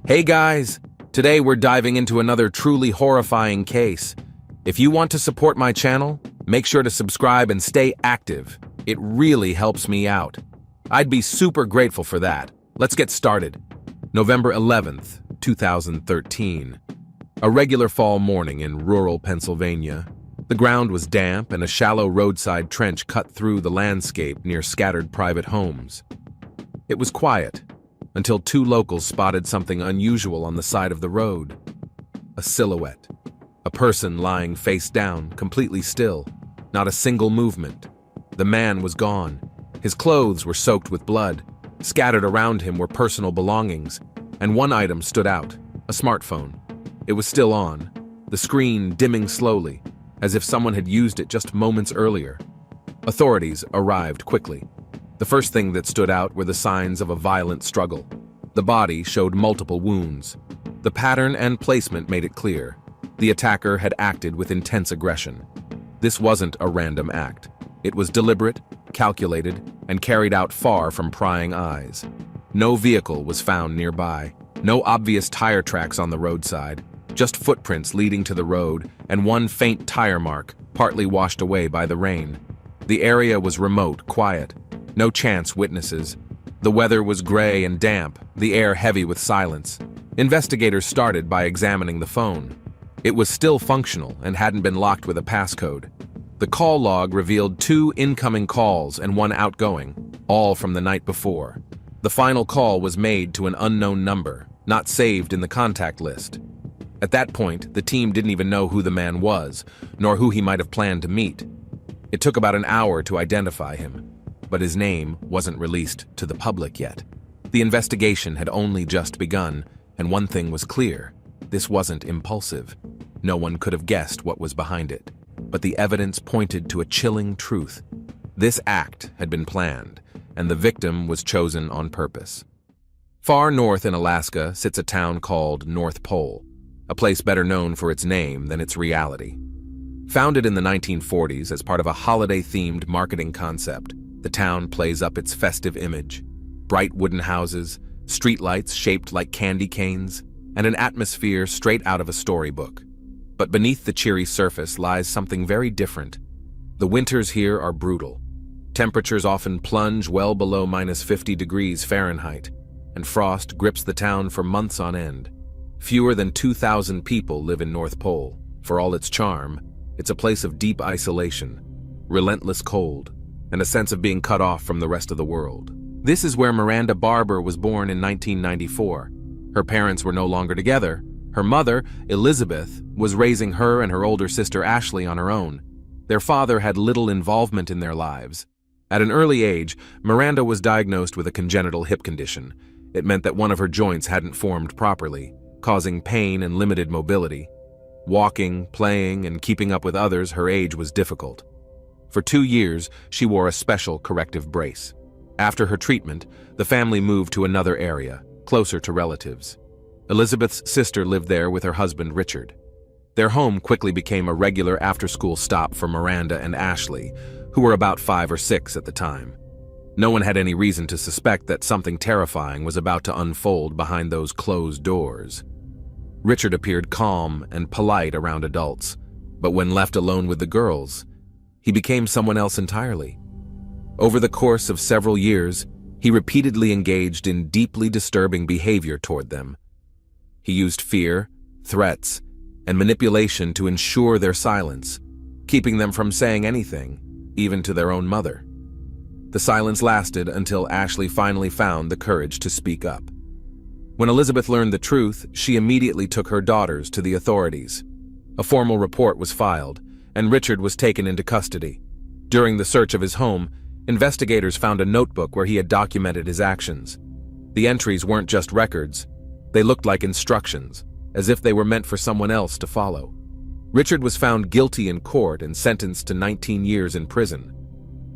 Hey guys! Today we're diving into another truly horrifying case. If you want to support my channel, make sure to subscribe and stay active. It really helps me out. I'd be super grateful for that. Let's get started. November 11th, 2013. A regular fall morning in rural Pennsylvania. The ground was damp and a shallow roadside trench cut through the landscape near scattered private homes. It was quiet, until two locals spotted something unusual on the side of the road. A silhouette. A person lying face down, completely still. Not a single movement. The man was gone. His clothes were soaked with blood. Scattered around him were personal belongings, and one item stood out, a smartphone. It was still on, the screen dimming slowly, as if someone had used it just moments earlier. Authorities arrived quickly. The first thing that stood out were the signs of a violent struggle. The body showed multiple wounds. The pattern and placement made it clear. The attacker had acted with intense aggression. This wasn't a random act. It was deliberate, calculated, and carried out far from prying eyes. No vehicle was found nearby. No obvious tire tracks on the roadside. Just footprints leading to the road and one faint tire mark, partly washed away by the rain. The area was remote, quiet. No chance witnesses. The weather was gray and damp, the air heavy with silence. Investigators started by examining the phone. It was still functional and hadn't been locked with a passcode. The call log revealed 2 incoming calls and 1 outgoing, all from the night before. The final call was made to an unknown number, not saved in the contact list. At that point, the team didn't even know who the man was, nor who he might have planned to meet. It took about an hour to identify him, but his name wasn't released to the public yet. The investigation had only just begun, and one thing was clear: this wasn't impulsive. No one could have guessed what was behind it. But the evidence pointed to a chilling truth. This act had been planned, and the victim was chosen on purpose. Far north in Alaska sits a town called North Pole, a place better known for its name than its reality. Founded in the 1940s as part of a holiday-themed marketing concept, the town plays up its festive image. Bright wooden houses, streetlights shaped like candy canes, and an atmosphere straight out of a storybook. But beneath the cheery surface lies something very different. The winters here are brutal. Temperatures often plunge well below -50 degrees Fahrenheit, and frost grips the town for months on end. Fewer than 2,000 people live in North Pole. For all its charm, it's a place of deep isolation, relentless cold, and a sense of being cut off from the rest of the world. This is where Miranda Barber was born in 1994. Her parents were no longer together. Her mother, Elizabeth, was raising her and her older sister Ashley on her own. Their father had little involvement in their lives. At an early age, Miranda was diagnosed with a congenital hip condition. It meant that one of her joints hadn't formed properly, causing pain and limited mobility. Walking, playing, and keeping up with others her age was difficult. For 2 years, she wore a special corrective brace. After her treatment, the family moved to another area, closer to relatives. Elizabeth's sister lived there with her husband, Richard. Their home quickly became a regular after-school stop for Miranda and Ashley, who were about 5 or 6 at the time. No one had any reason to suspect that something terrifying was about to unfold behind those closed doors. Richard appeared calm and polite around adults, but when left alone with the girls, he became someone else entirely. Over the course of several years, he repeatedly engaged in deeply disturbing behavior toward them. He used fear, threats, and manipulation to ensure their silence, keeping them from saying anything, even to their own mother. The silence lasted until Ashley finally found the courage to speak up. When Elizabeth learned the truth, she immediately took her daughters to the authorities. A formal report was filed, and Richard was taken into custody. During the search of his home, investigators found a notebook where he had documented his actions. The entries weren't just records. They looked like instructions, as if they were meant for someone else to follow. Richard was found guilty in court and sentenced to 19 years in prison.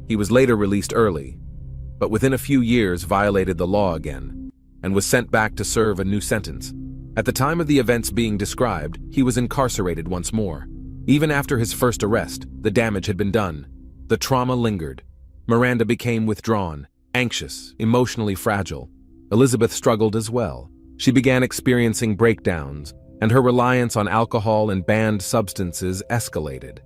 He was later released early, but within a few years violated the law again, and was sent back to serve a new sentence. At the time of the events being described, he was incarcerated once more. Even after his first arrest, the damage had been done. The trauma lingered. Miranda became withdrawn, anxious, emotionally fragile. Elizabeth struggled as well. She began experiencing breakdowns, and her reliance on alcohol and banned substances escalated.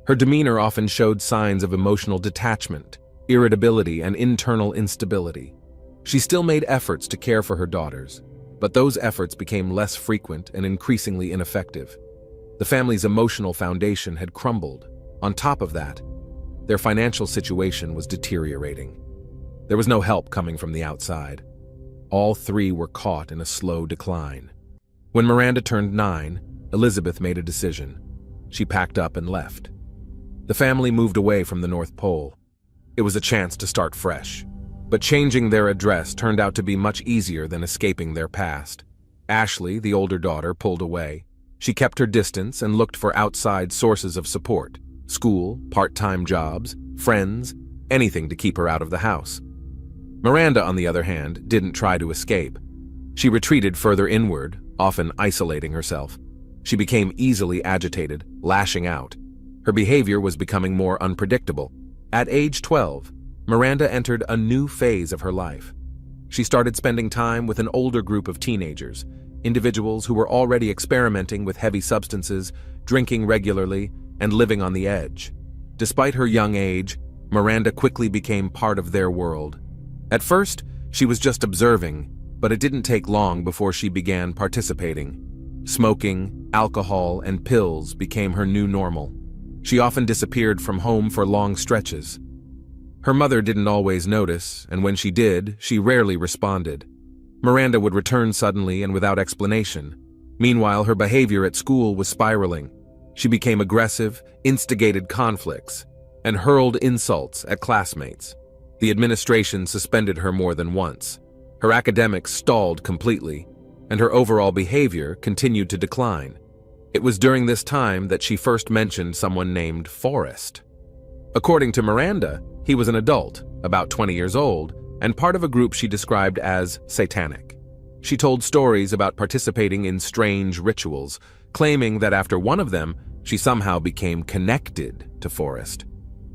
Her demeanor often showed signs of emotional detachment, irritability, and internal instability. She still made efforts to care for her daughters, but those efforts became less frequent and increasingly ineffective. The family's emotional foundation had crumbled. On top of that, their financial situation was deteriorating. There was no help coming from the outside. All three were caught in a slow decline. When Miranda turned 9, Elizabeth made a decision. She packed up and left. The family moved away from the North Pole. It was a chance to start fresh. But changing their address turned out to be much easier than escaping their past. Ashley, the older daughter, pulled away. She kept her distance and looked for outside sources of support: school, part-time jobs, friends, anything to keep her out of the house. Miranda, on the other hand, didn't try to escape. She retreated further inward, often isolating herself. She became easily agitated, lashing out. Her behavior was becoming more unpredictable. At age 12, Miranda entered a new phase of her life. She started spending time with an older group of teenagers, individuals who were already experimenting with heavy substances, drinking regularly, and living on the edge. Despite her young age, Miranda quickly became part of their world. At first, she was just observing, but it didn't take long before she began participating. Smoking, alcohol, and pills became her new normal. She often disappeared from home for long stretches. Her mother didn't always notice, and when she did, she rarely responded. Miranda would return suddenly and without explanation. Meanwhile, her behavior at school was spiraling. She became aggressive, instigated conflicts, and hurled insults at classmates. The administration suspended her more than once. Her academics stalled completely, and her overall behavior continued to decline. It was during this time that she first mentioned someone named Forrest. According to Miranda, he was an adult, about 20 years old, and part of a group she described as satanic. She told stories about participating in strange rituals, claiming that after one of them, she somehow became connected to Forrest.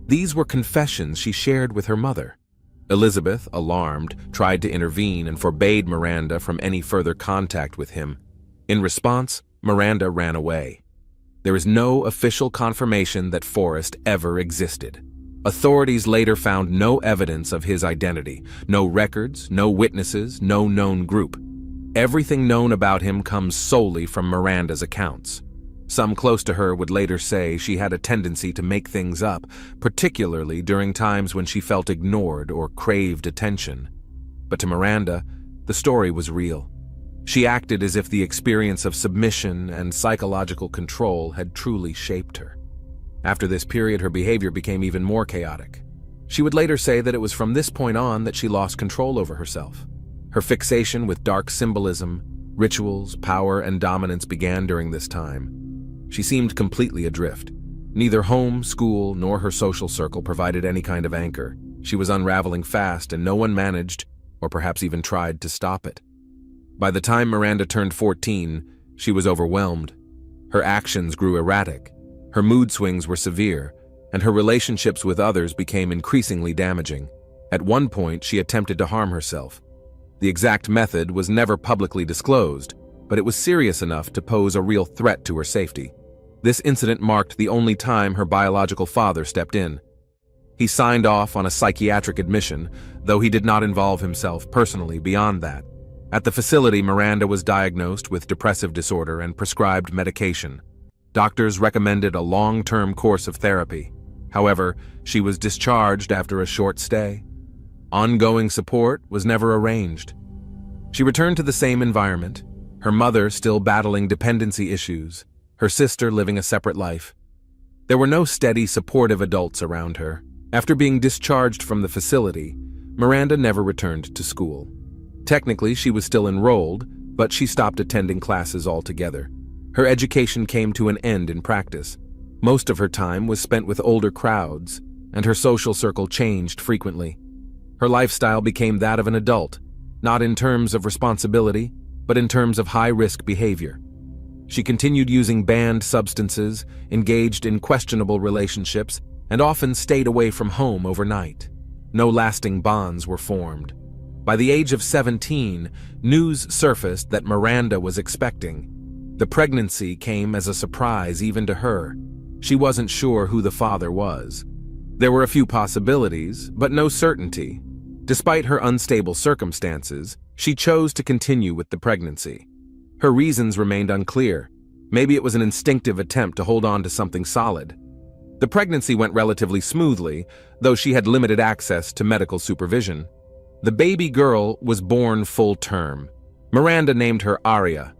These were confessions she shared with her mother. Elizabeth, alarmed, tried to intervene and forbade Miranda from any further contact with him. In response, Miranda ran away. There is no official confirmation that Forrest ever existed. Authorities later found no evidence of his identity, no records, no witnesses, no known group. Everything known about him comes solely from Miranda's accounts. Some close to her would later say she had a tendency to make things up, particularly during times when she felt ignored or craved attention. But to Miranda, the story was real. She acted as if the experience of submission and psychological control had truly shaped her. After this period, her behavior became even more chaotic. She would later say that it was from this point on that she lost control over herself. Her fixation with dark symbolism, rituals, power, and dominance began during this time. She seemed completely adrift. Neither home, school, nor her social circle provided any kind of anchor. She was unraveling fast, and no one managed, or perhaps even tried, to stop it. By the time Miranda turned 14, she was overwhelmed. Her actions grew erratic. Her mood swings were severe, and her relationships with others became increasingly damaging. At one point, she attempted to harm herself. The exact method was never publicly disclosed, but it was serious enough to pose a real threat to her safety. This incident marked the only time her biological father stepped in. He signed off on a psychiatric admission, though he did not involve himself personally beyond that. At the facility, Miranda was diagnosed with depressive disorder and prescribed medication. Doctors recommended a long-term course of therapy. However, she was discharged after a short stay. Ongoing support was never arranged. She returned to the same environment, her mother still battling dependency issues, her sister living a separate life. There were no steady, supportive adults around her. After being discharged from the facility, Miranda never returned to school. Technically, she was still enrolled, but she stopped attending classes altogether. Her education came to an end in practice. Most of her time was spent with older crowds, and her social circle changed frequently. Her lifestyle became that of an adult, not in terms of responsibility, but in terms of high-risk behavior. She continued using banned substances, engaged in questionable relationships, and often stayed away from home overnight. No lasting bonds were formed. By the age of 17, news surfaced that Miranda was expecting. The pregnancy came as a surprise even to her. She wasn't sure who the father was. There were a few possibilities, but no certainty. Despite her unstable circumstances, she chose to continue with the pregnancy. Her reasons remained unclear. Maybe it was an instinctive attempt to hold on to something solid. The pregnancy went relatively smoothly, though she had limited access to medical supervision. The baby girl was born full term. Miranda named her Aria.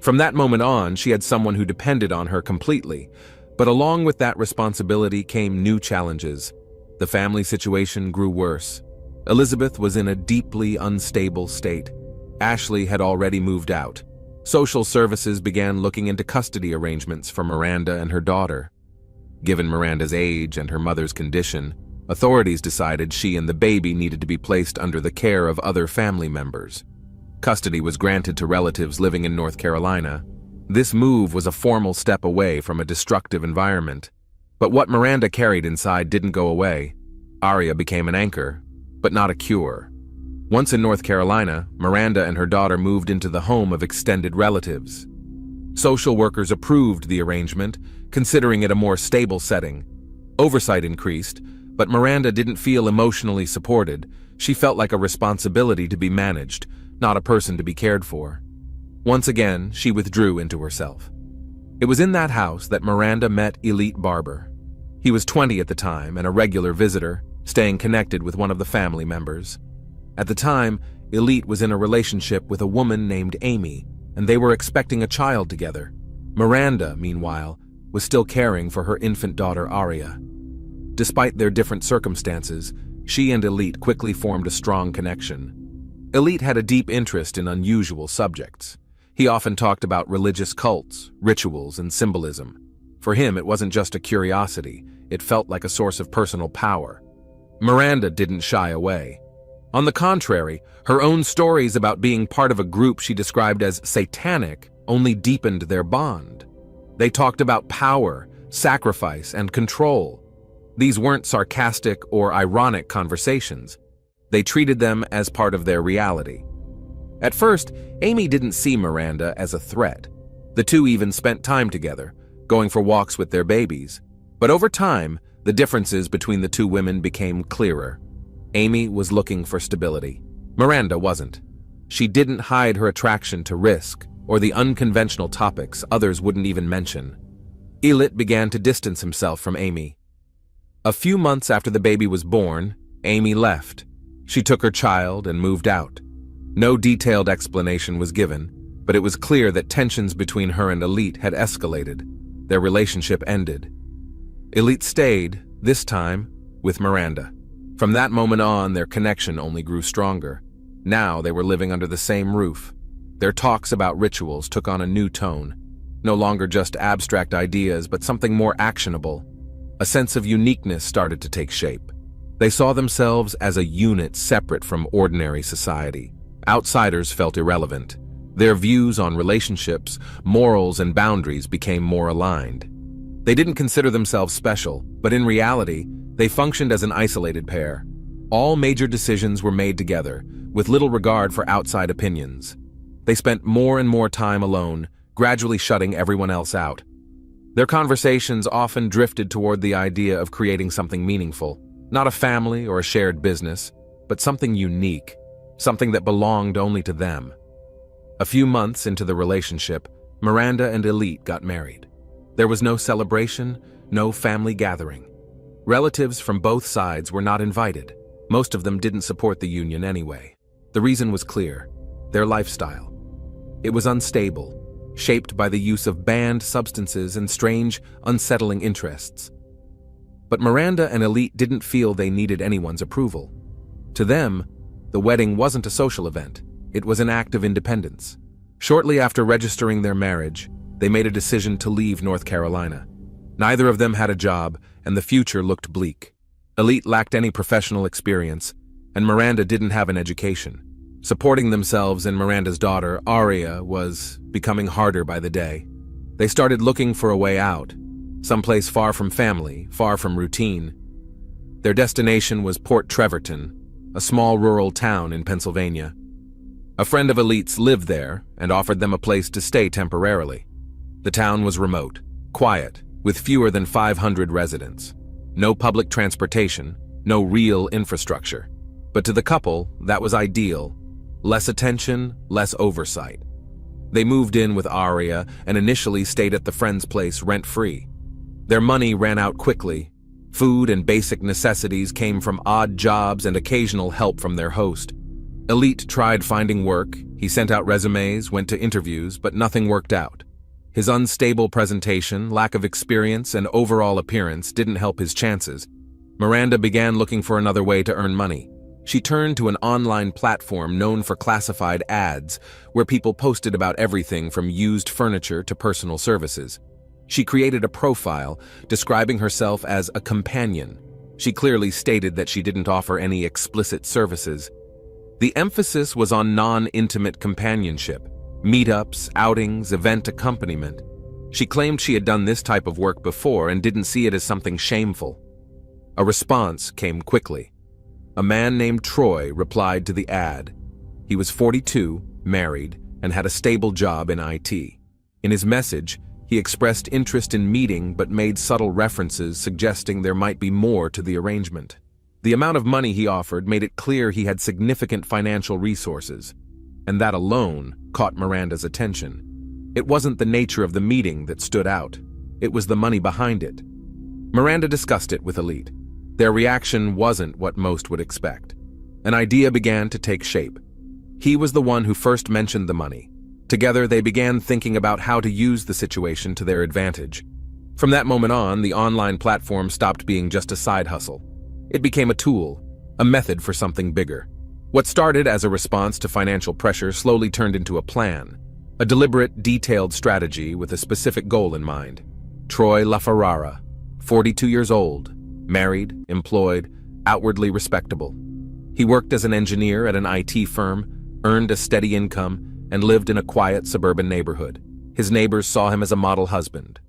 From that moment on, she had someone who depended on her completely. But along with that responsibility came new challenges. The family situation grew worse. Elizabeth was in a deeply unstable state. Ashley had already moved out. Social services began looking into custody arrangements for Miranda and her daughter. Given Miranda's age and her mother's condition, authorities decided she and the baby needed to be placed under the care of other family members. Custody was granted to relatives living in North Carolina. This move was a formal step away from a destructive environment. But what Miranda carried inside didn't go away. Aria became an anchor, but not a cure. Once in North Carolina, Miranda and her daughter moved into the home of extended relatives. Social workers approved the arrangement, considering it a more stable setting. Oversight increased, but Miranda didn't feel emotionally supported. She felt like a responsibility to be managed, not a person to be cared for. Once again, she withdrew into herself. It was in that house that Miranda met Elite Barber. He was 20 at the time and a regular visitor, staying connected with one of the family members. At the time, Elite was in a relationship with a woman named Amy, and they were expecting a child together. Miranda, meanwhile, was still caring for her infant daughter Aria. Despite their different circumstances, she and Elite quickly formed a strong connection. Elite had a deep interest in unusual subjects. He often talked about religious cults, rituals, and symbolism. For him, it wasn't just a curiosity, it felt like a source of personal power. Miranda didn't shy away. On the contrary, her own stories about being part of a group she described as satanic only deepened their bond. They talked about power, sacrifice, and control. These weren't sarcastic or ironic conversations. They treated them as part of their reality. At first, Amy didn't see Miranda as a threat. The two even spent time together, going for walks with their babies. But over time, the differences between the two women became clearer. Amy was looking for stability. Miranda wasn't. She didn't hide her attraction to risk or the unconventional topics others wouldn't even mention. Elite began to distance himself from Amy. A few months after the baby was born, Amy left. She took her child and moved out. No detailed explanation was given, but it was clear that tensions between her and Elite had escalated. Their relationship ended. Elite stayed, this time, with Miranda. From that moment on, their connection only grew stronger. Now they were living under the same roof. Their talks about rituals took on a new tone. No longer just abstract ideas, but something more actionable. A sense of uniqueness started to take shape. They saw themselves as a unit separate from ordinary society. Outsiders felt irrelevant. Their views on relationships, morals, and boundaries became more aligned. They didn't consider themselves special, but in reality, they functioned as an isolated pair. All major decisions were made together, with little regard for outside opinions. They spent more and more time alone, gradually shutting everyone else out. Their conversations often drifted toward the idea of creating something meaningful, not a family or a shared business, but something unique, something that belonged only to them. A few months into the relationship, Miranda and Elite got married. There was no celebration, no family gathering. Relatives from both sides were not invited. Most of them didn't support the union anyway. The reason was clear: their lifestyle. It was unstable, shaped by the use of banned substances and strange, unsettling interests. But Miranda and Elite didn't feel they needed anyone's approval. To them, the wedding wasn't a social event. It was an act of independence. Shortly after registering their marriage, they made a decision to leave North Carolina. Neither of them had a job, and the future looked bleak. Elite lacked any professional experience, and Miranda didn't have an education. Supporting themselves and Miranda's daughter, Aria, was becoming harder by the day. They started looking for a way out, someplace far from family, far from routine. Their destination was Port Trevorton, a small rural town in Pennsylvania. A friend of Elite's lived there and offered them a place to stay temporarily. The town was remote, quiet, with fewer than 500 residents. No public transportation, no real infrastructure. But to the couple, that was ideal. Less attention, less oversight. They moved in with Aria and initially stayed at the friend's place rent-free. Their money ran out quickly. Food and basic necessities came from odd jobs and occasional help from their host. Elite tried finding work. He sent out resumes, went to interviews, but nothing worked out. His unstable presentation, lack of experience, and overall appearance didn't help his chances. Miranda began looking for another way to earn money. She turned to an online platform known for classified ads, where people posted about everything from used furniture to personal services. She created a profile, describing herself as a companion. She clearly stated that she didn't offer any explicit services. The emphasis was on non-intimate companionship, meetups, outings, event accompaniment. She claimed she had done this type of work before and didn't see it as something shameful. A response came quickly. A man named Troy replied to the ad. He was 42, married, and had a stable job in IT. In his message, he expressed interest in meeting but made subtle references suggesting there might be more to the arrangement. The amount of money he offered made it clear he had significant financial resources, and that alone caught Miranda's attention. It wasn't the nature of the meeting that stood out. It was the money behind it. Miranda discussed it with Elite. Their reaction wasn't what most would expect. An idea began to take shape. He was the one who first mentioned the money. Together, they began thinking about how to use the situation to their advantage. From that moment on, the online platform stopped being just a side hustle. It became a tool, a method for something bigger. What started as a response to financial pressure slowly turned into a plan, a deliberate, detailed strategy with a specific goal in mind. Troy LaFerrara, 42 years old, married, employed, outwardly respectable. He worked as an engineer at an IT firm, earned a steady income, and lived in a quiet suburban neighborhood. His neighbors saw him as a model husband.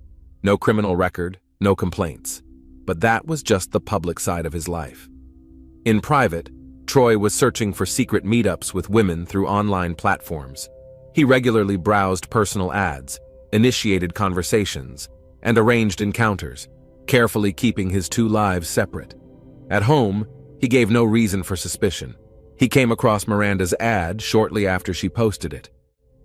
No criminal record, no complaints. But that was just the public side of his life. In private, Troy was searching for secret meetups with women through online platforms. He regularly browsed personal ads, initiated conversations, and arranged encounters, carefully keeping his two lives separate. At home, he gave no reason for suspicion. He came across Miranda's ad shortly after she posted it.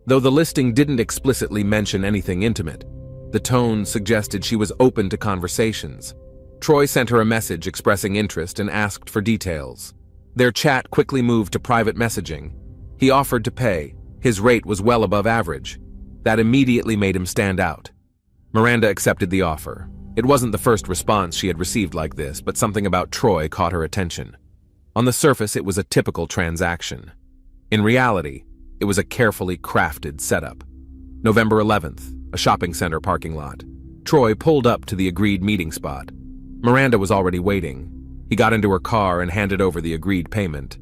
Though the listing didn't explicitly mention anything intimate, the tone suggested she was open to conversations. Troy sent her a message expressing interest and asked for details. Their chat quickly moved to private messaging. He offered to pay. His rate was well above average. That immediately made him stand out. Miranda accepted the offer. It wasn't the first response she had received like this, but something about Troy caught her attention. On the surface, it was a typical transaction. In reality, it was a carefully crafted setup. November 11th, a shopping center parking lot. Troy pulled up to the agreed meeting spot. Miranda was already waiting. He got into her car and handed over the agreed payment.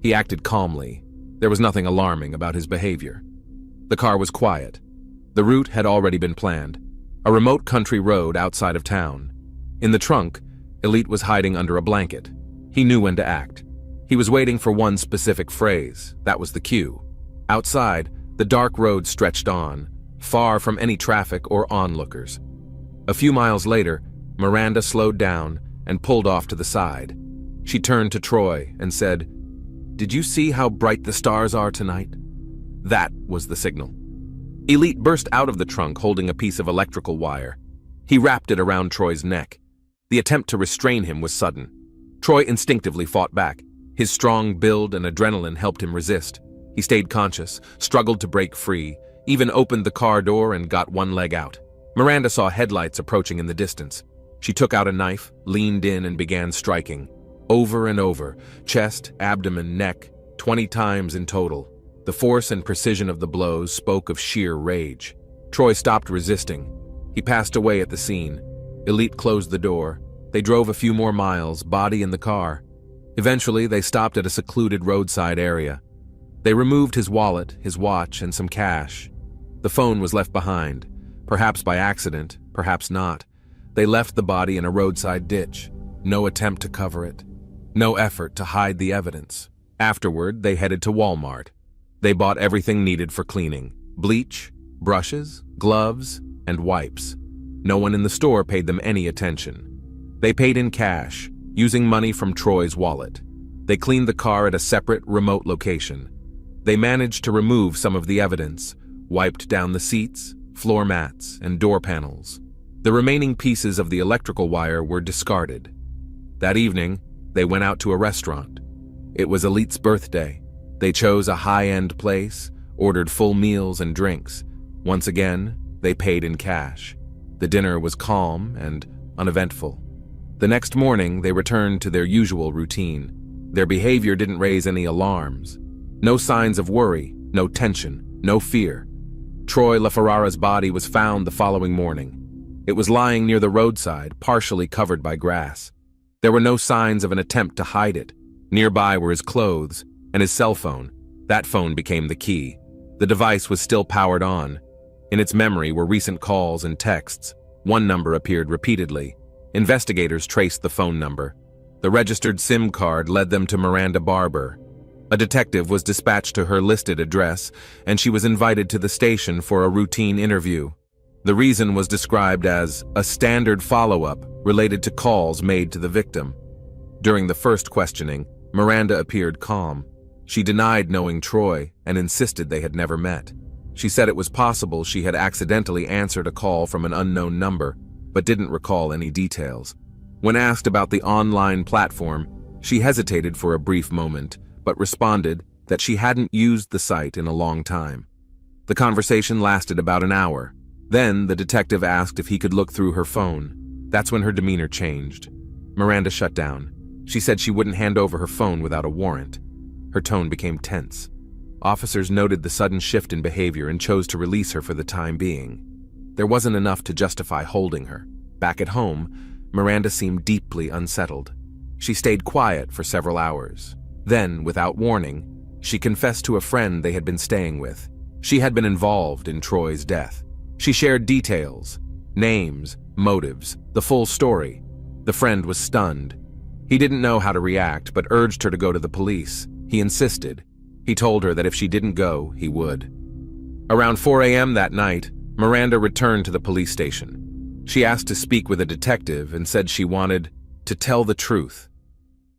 He acted calmly. There was nothing alarming about his behavior. The car was quiet. The route had already been planned. A remote country road outside of town. In the trunk, Elite was hiding under a blanket. He knew when to act. He was waiting for one specific phrase. That was the cue. Outside, the dark road stretched on, far from any traffic or onlookers. A few miles later, Miranda slowed down and pulled off to the side. She turned to Troy and said, "Did you see how bright the stars are tonight?" That was the signal. Elite burst out of the trunk holding a piece of electrical wire. He wrapped it around Troy's neck. The attempt to restrain him was sudden. Troy instinctively fought back. His strong build and adrenaline helped him resist. He stayed conscious, struggled to break free, even opened the car door and got one leg out. Miranda saw headlights approaching in the distance. She took out a knife, leaned in, and began striking. Over and over, chest, abdomen, neck, 20 times in total. The force and precision of the blows spoke of sheer rage. Troy stopped resisting. He passed away at the scene. Elite closed the door. They drove a few more miles, body in the car. Eventually, they stopped at a secluded roadside area. They removed his wallet, his watch, and some cash. The phone was left behind, perhaps by accident, perhaps not. They left the body in a roadside ditch. No attempt to cover it. No effort to hide the evidence. Afterward, they headed to Walmart. They bought everything needed for cleaning: bleach, brushes, gloves, and wipes. No one in the store paid them any attention. They paid in cash, using money from Troy's wallet. They cleaned the car at a separate, remote location. They managed to remove some of the evidence, wiped down the seats, floor mats, and door panels. The remaining pieces of the electrical wire were discarded. That evening, they went out to a restaurant. It was Elite's birthday. They chose a high-end place, ordered full meals and drinks. Once again, they paid in cash. The dinner was calm and uneventful. The next morning, they returned to their usual routine. Their behavior didn't raise any alarms. No signs of worry, no tension, no fear. Troy LaFerrara's body was found the following morning. It was lying near the roadside, partially covered by grass. There were no signs of an attempt to hide it. Nearby were his clothes and his cell phone. That phone became the key. The device was still powered on. In its memory were recent calls and texts. One number appeared repeatedly. Investigators traced the phone number. The registered SIM card led them to Miranda Barber. A detective was dispatched to her listed address, and she was invited to the station for a routine interview. The reason was described as a standard follow-up related to calls made to the victim. During the first questioning, Miranda appeared calm. She denied knowing Troy and insisted they had never met. She said it was possible she had accidentally answered a call from an unknown number, but didn't recall any details. When asked about the online platform, she hesitated for a brief moment, but responded that she hadn't used the site in a long time. The conversation lasted about an hour. Then the detective asked if he could look through her phone. That's when her demeanor changed. Miranda shut down. She said she wouldn't hand over her phone without a warrant. Her tone became tense. Officers noted the sudden shift in behavior and chose to release her for the time being. There wasn't enough to justify holding her. Back at home, Miranda seemed deeply unsettled. She stayed quiet for several hours. Then, without warning, she confessed to a friend they had been staying with. She had been involved in Troy's death. She shared details, names, motives, the full story. The friend was stunned. He didn't know how to react, but urged her to go to the police. He insisted. He told her that if she didn't go, he would. Around 4 a.m. that night, Miranda returned to the police station. She asked to speak with a detective and said she wanted to tell the truth.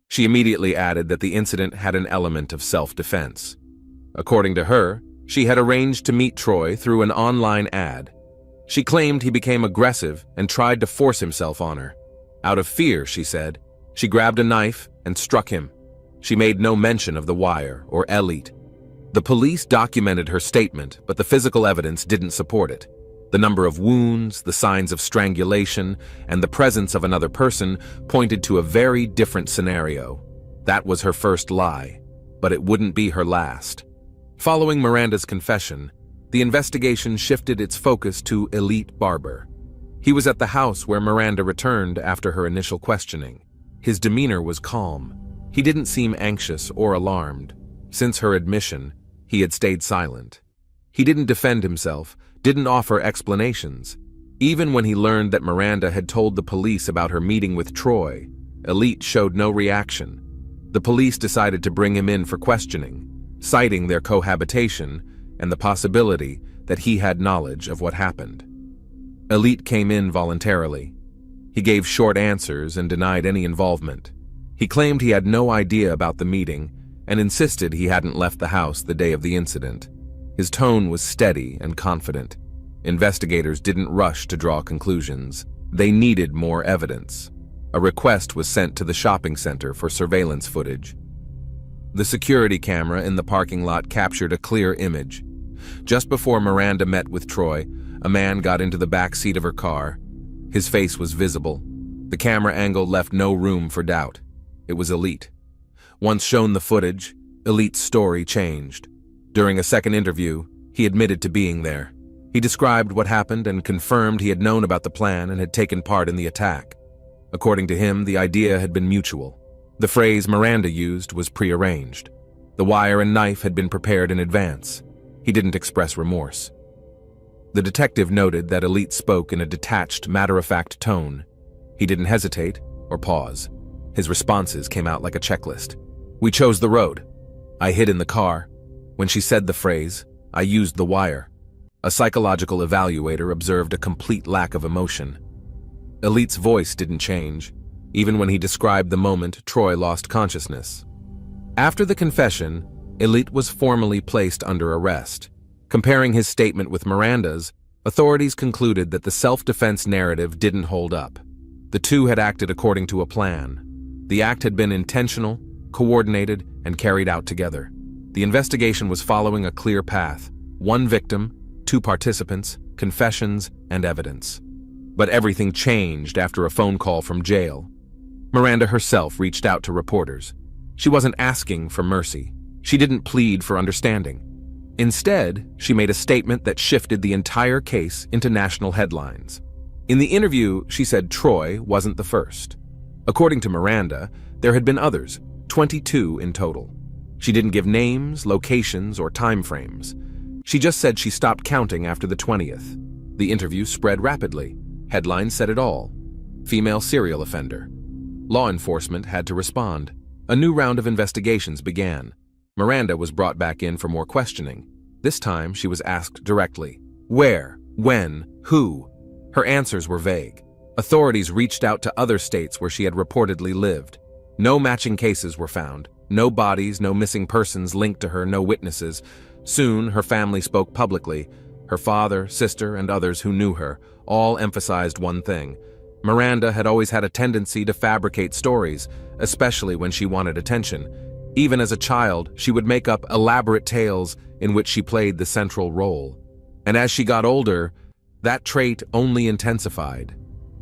She immediately added that the incident had an element of self-defense. According to her, she had arranged to meet Troy through an online ad. She claimed he became aggressive and tried to force himself on her. Out of fear, she said, she grabbed a knife and struck him. She made no mention of the wire or Elite. The police documented her statement, but the physical evidence didn't support it. The number of wounds, the signs of strangulation, and the presence of another person pointed to a very different scenario. That was her first lie, but it wouldn't be her last. Following Miranda's confession, the investigation shifted its focus to Elite Barber. He was at the house where Miranda returned after her initial questioning. His demeanor was calm. He didn't seem anxious or alarmed. Since her admission, he had stayed silent. He didn't defend himself, didn't offer explanations. Even when he learned that Miranda had told the police about her meeting with Troy, Elite showed no reaction. The police decided to bring him in for questioning, citing their cohabitation and the possibility that he had knowledge of what happened. Elite came in voluntarily. He gave short answers and denied any involvement. He claimed he had no idea about the meeting and insisted he hadn't left the house the day of the incident. His tone was steady and confident. Investigators didn't rush to draw conclusions. They needed more evidence. A request was sent to the shopping center for surveillance footage. The security camera in the parking lot captured a clear image. Just before Miranda met with Troy, a man got into the back seat of her car. His face was visible. The camera angle left no room for doubt. It was Elite. Once shown the footage, Elite's story changed. During a second interview, he admitted to being there. He described what happened and confirmed he had known about the plan and had taken part in the attack. According to him, the idea had been mutual. The phrase Miranda used was prearranged. The wire and knife had been prepared in advance. He didn't express remorse. The detective noted that Elite spoke in a detached, matter-of-fact tone. He didn't hesitate or pause. His responses came out like a checklist. We chose the road. I hid in the car. When she said the phrase, I used the wire. A psychological evaluator observed a complete lack of emotion. Elite's voice didn't change, even when he described the moment Troy lost consciousness. After the confession, Elite was formally placed under arrest. Comparing his statement with Miranda's, authorities concluded that the self-defense narrative didn't hold up. The two had acted according to a plan. The act had been intentional, coordinated, and carried out together. The investigation was following a clear path: one victim, two participants, confessions, and evidence. But everything changed after a phone call from jail. Miranda herself reached out to reporters. She wasn't asking for mercy. She didn't plead for understanding. Instead, she made a statement that shifted the entire case into national headlines. In the interview, she said Troy wasn't the first. According to Miranda, there had been others, 22 in total. She didn't give names, locations, or time frames. She just said she stopped counting after the 20th. The interview spread rapidly. Headlines said it all. Female serial offender. Law enforcement had to respond. A new round of investigations began. Miranda was brought back in for more questioning. This time, she was asked directly. Where? When? Who? Her answers were vague. Authorities reached out to other states where she had reportedly lived. No matching cases were found. No bodies, no missing persons linked to her, no witnesses. Soon, her family spoke publicly. Her father, sister, and others who knew her all emphasized one thing. Miranda had always had a tendency to fabricate stories, especially when she wanted attention. Even as a child, she would make up elaborate tales in which she played the central role. And as she got older, that trait only intensified.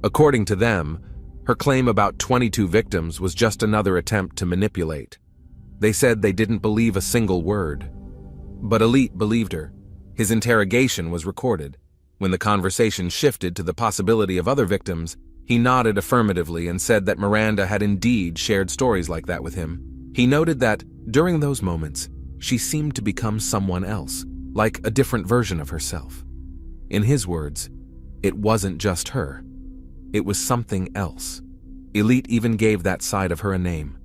According to them, her claim about 22 victims was just another attempt to manipulate. They said they didn't believe a single word. But Elite believed her. His interrogation was recorded. When the conversation shifted to the possibility of other victims, he nodded affirmatively and said that Miranda had indeed shared stories like that with him. He noted that, during those moments, she seemed to become someone else, like a different version of herself. In his words, it wasn't just her. It was something else. Elite even gave that side of her a name: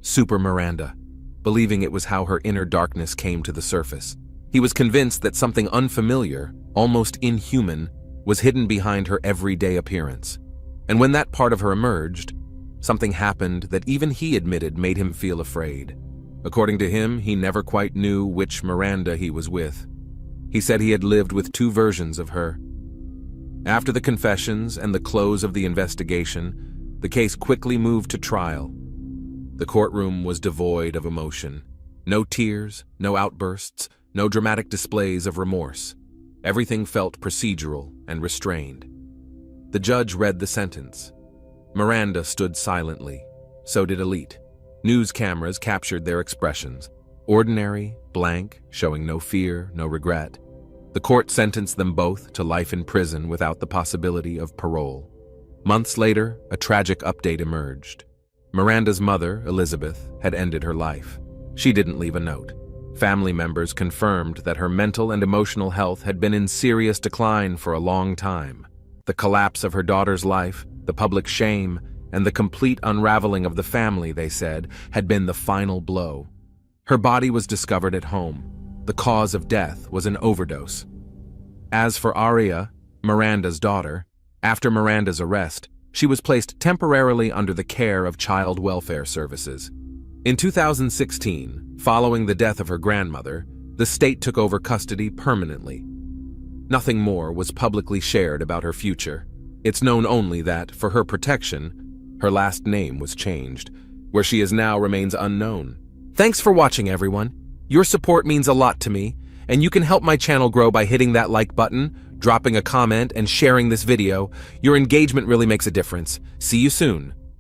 Super Miranda, believing it was how her inner darkness came to the surface. He was convinced that something unfamiliar, almost inhuman, was hidden behind her everyday appearance. And when that part of her emerged, something happened that even he admitted made him feel afraid. According to him, he never quite knew which Miranda he was with. He said he had lived with two versions of her. After the confessions and the close of the investigation, the case quickly moved to trial. The courtroom was devoid of emotion. No tears, no outbursts, no dramatic displays of remorse. Everything felt procedural and restrained. The judge read the sentence. Miranda stood silently. So did Elite. News cameras captured their expressions. Ordinary, blank, showing no fear, no regret. The court sentenced them both to life in prison without the possibility of parole. Months later, a tragic update emerged. Miranda's mother, Elizabeth, had ended her life. She didn't leave a note. Family members confirmed that her mental and emotional health had been in serious decline for a long time. The collapse of her daughter's life, the public shame, and the complete unraveling of the family, they said, had been the final blow. Her body was discovered at home. The cause of death was an overdose. As for Aria, Miranda's daughter, after Miranda's arrest, she was placed temporarily under the care of child welfare services. In 2016, following the death of her grandmother, the state took over custody permanently. Nothing more was publicly shared about her future. It's known only that, for her protection, her last name was changed. Where she is now remains unknown. Thanks for watching, everyone. Your support means a lot to me, and you can help my channel grow by hitting that like button, dropping a comment, and sharing this video. Your engagement really makes a difference. See you soon.